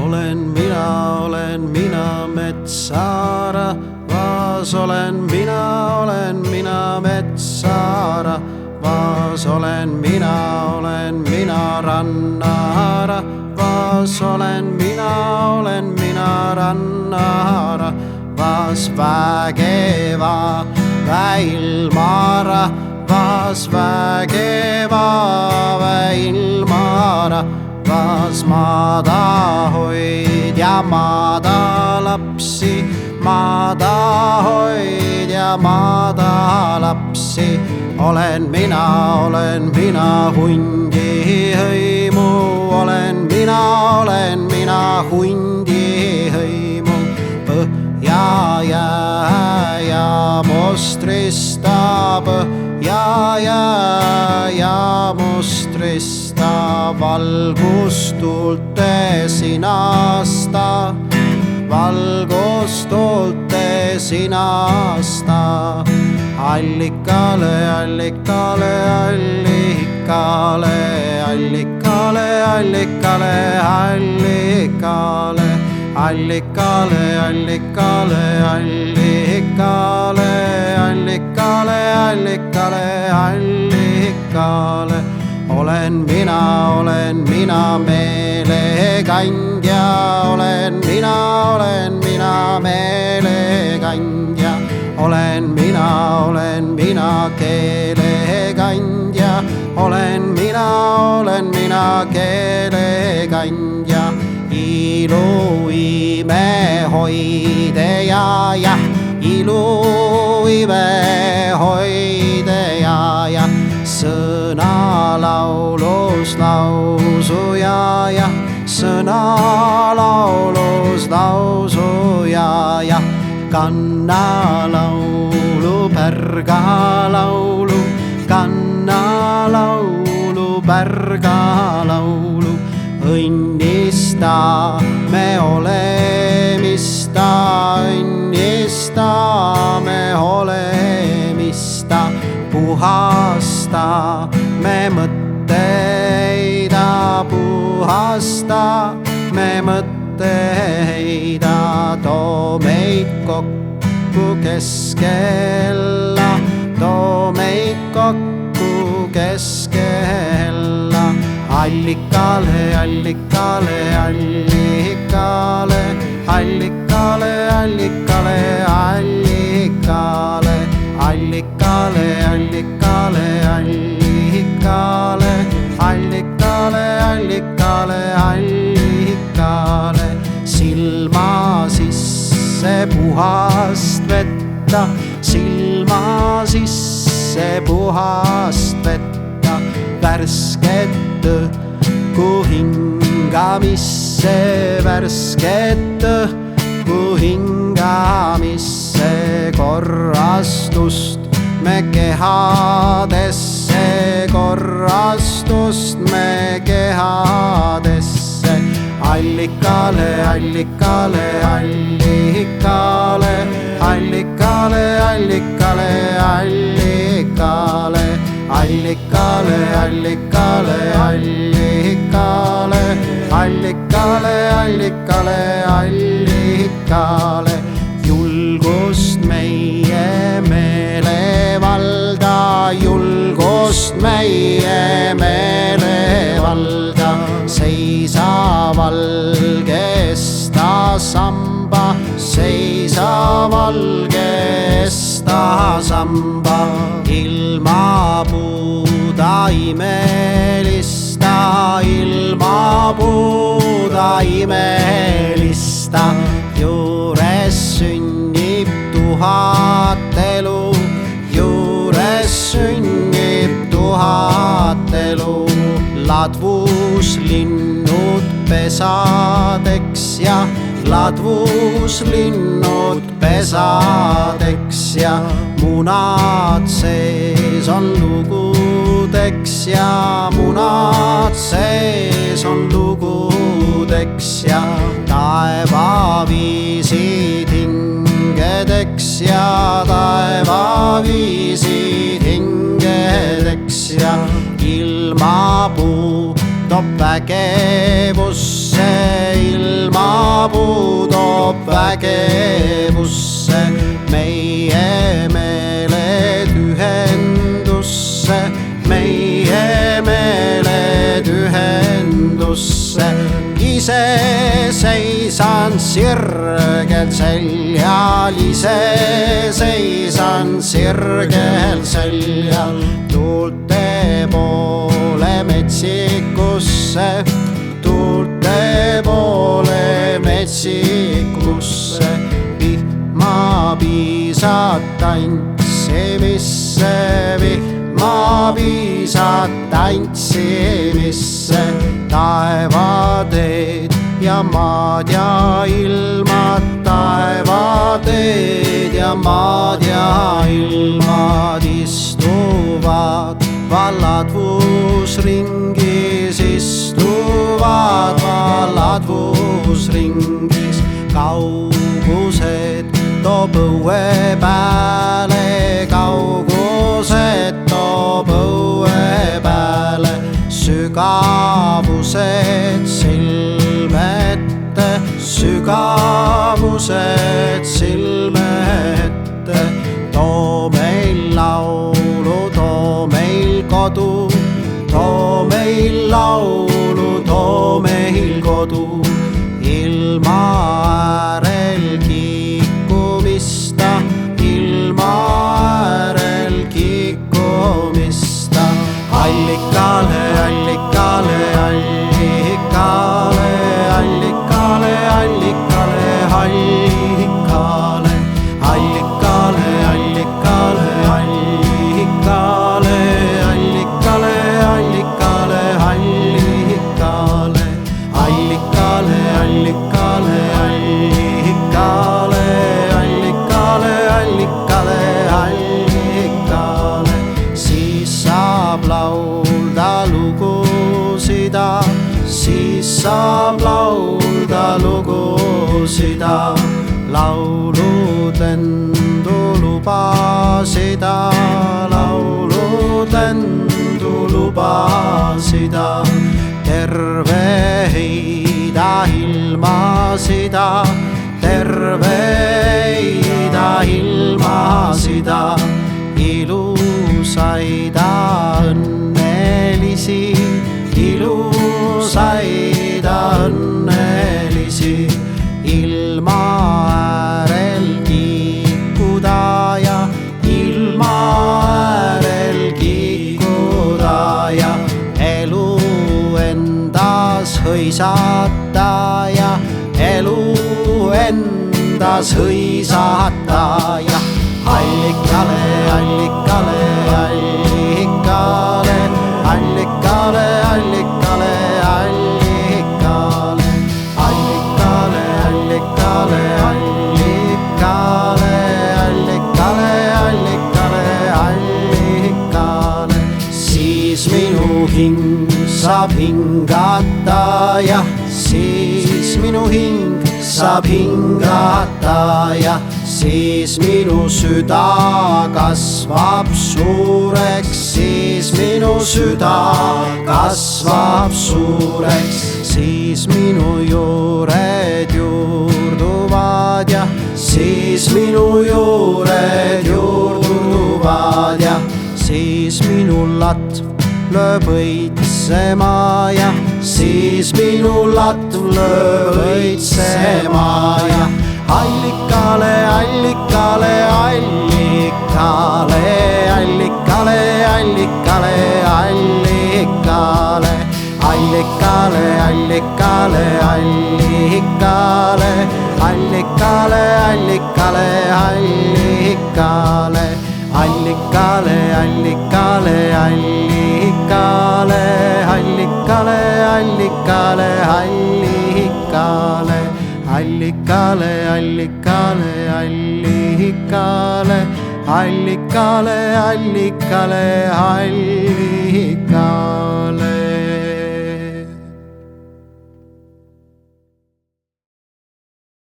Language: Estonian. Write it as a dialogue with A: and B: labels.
A: olen mina metsarahvas, olen mina metsarahvas, olen mina rannarahvas, olen mina rannarahvas, vägeva ilmarahvas, vägeva ilmarahvas, maadahoidja maadalapsi, maadahoidja maadalapsi, olen mina hundihõimu, olen mina hundihõimu, põhjajää ja mustrista, põhjajää ja mustrista, valgustuulte sinasta, valgustuulte sinasta, allikale, allikale, allikale, allikale, allikale, allikale, allikale, allikale, allikale, allikale, allikale, allikale, olen mina meelekandja, olen mina meelekandja, olen mina keelekandja, olen mina keelekandja, ilu imehoideja ja ilu imehoideja ja sõnalaulus lausuja ja sõnalaulus lausuja ja kannalaulu pärgalaulu, kannalaulu pärgalaulu, õnnistame olemista, õnnistame olemista, puhastame mõtteida, puhastame mõtteida, too meid kokku keskella, too meid kokku keskella, allikale, allikale, allikale, allikale, allikale, allikale, allikale, allikale, allikale, allikale, allikale, allikale, silma sisse puhast vetta, silma sisse puhast vetta, värsket õhku hingamisse, värsket õhku hingamisse, korrastust me kehadesse, korrastust me kehadesse, allikale, allikale, allikale, allikale, allikale, allikale, allikale, allikale, allikale, allikale, allikale, allikale, julgust meie meelevalda, julgust meie meelevalda, seisa valgesta samba, seisa valgesta samba, ilma puuda imelista, ilma puuda imelista, juures sünnib tuhat elu, juures sünnib tuhat elu, ladvus linnud pesadeks ja ladvus linnud pesadeks ja munad sees on lugudeks ja munad sees on lugudeks ja taevaviisid hingedeks ja taevaviisid hingedeks ja ilmapuu toob vägevusse, ilma vihmapuu toob vägevusse meie meeled ühendusse, meie meeled ühendusse. Ise seisan sirgel seljal, ise seisan sirgel seljal, tuulte poole metsikusse, tuulte poole metsikusse. Vihmapiisad tantsimisse, vihmapiisad tantsimisse. Taevateed ja maad ja ilmad, taevateed ja maad ja ilmad istuvad valladvuusringis, istuvad valladvuusringis. Kaugused toob õue peale, kaugused toob õue peale. Sügavused silme ette, sügavused silme ette. Too meil laulu, too meil kodu, too meil laulu, too meil kodu. Ilma äärel kiikumista, ilma äärel kiikumista. Allikale, allikale, allikale, allikale, allikale, allikale, allikale, allikale, allikale, allikale, allikale, allikale, allikale, allikale, allikale, allikale, allikale, allikale. Siis saab laulda lugusida, siis saab laulda lugusida. Lauludendu lubasida, lauludendu lubasida. Terve heida ilmasida, terve heida ilmasida. Ilusaida õnnelisi, ilusaida õnnelisi. Ilma äärel kiikuda ja ilma äärel kiikuda ja elu endas hõisata ja elu endas hõisata ja. Allikale, allikale, allikale, allikale, allikale, allikale, allikale, allikale, allikale, allikale, allikale, allikale. Siis minu hing saab hingata ja siis minu hing saab hingata ja siis minu süda kasvab suureks, siis minu süda kasvab suureks. Siis minu juured juurduvad ja siis minu juured juurduvad ja siis minu latv lööb õitsema ja siis minu latv lööb õitsema ja. Allikale, allikale, allikale, allikale, allikale, allikale, allikale, allikale, allikale, allikale, allikale, allikale, allikale, allikale, allikale, allikale, allikale, allikale. Allikale, allikale, allikale, allikale, allikale, allikale.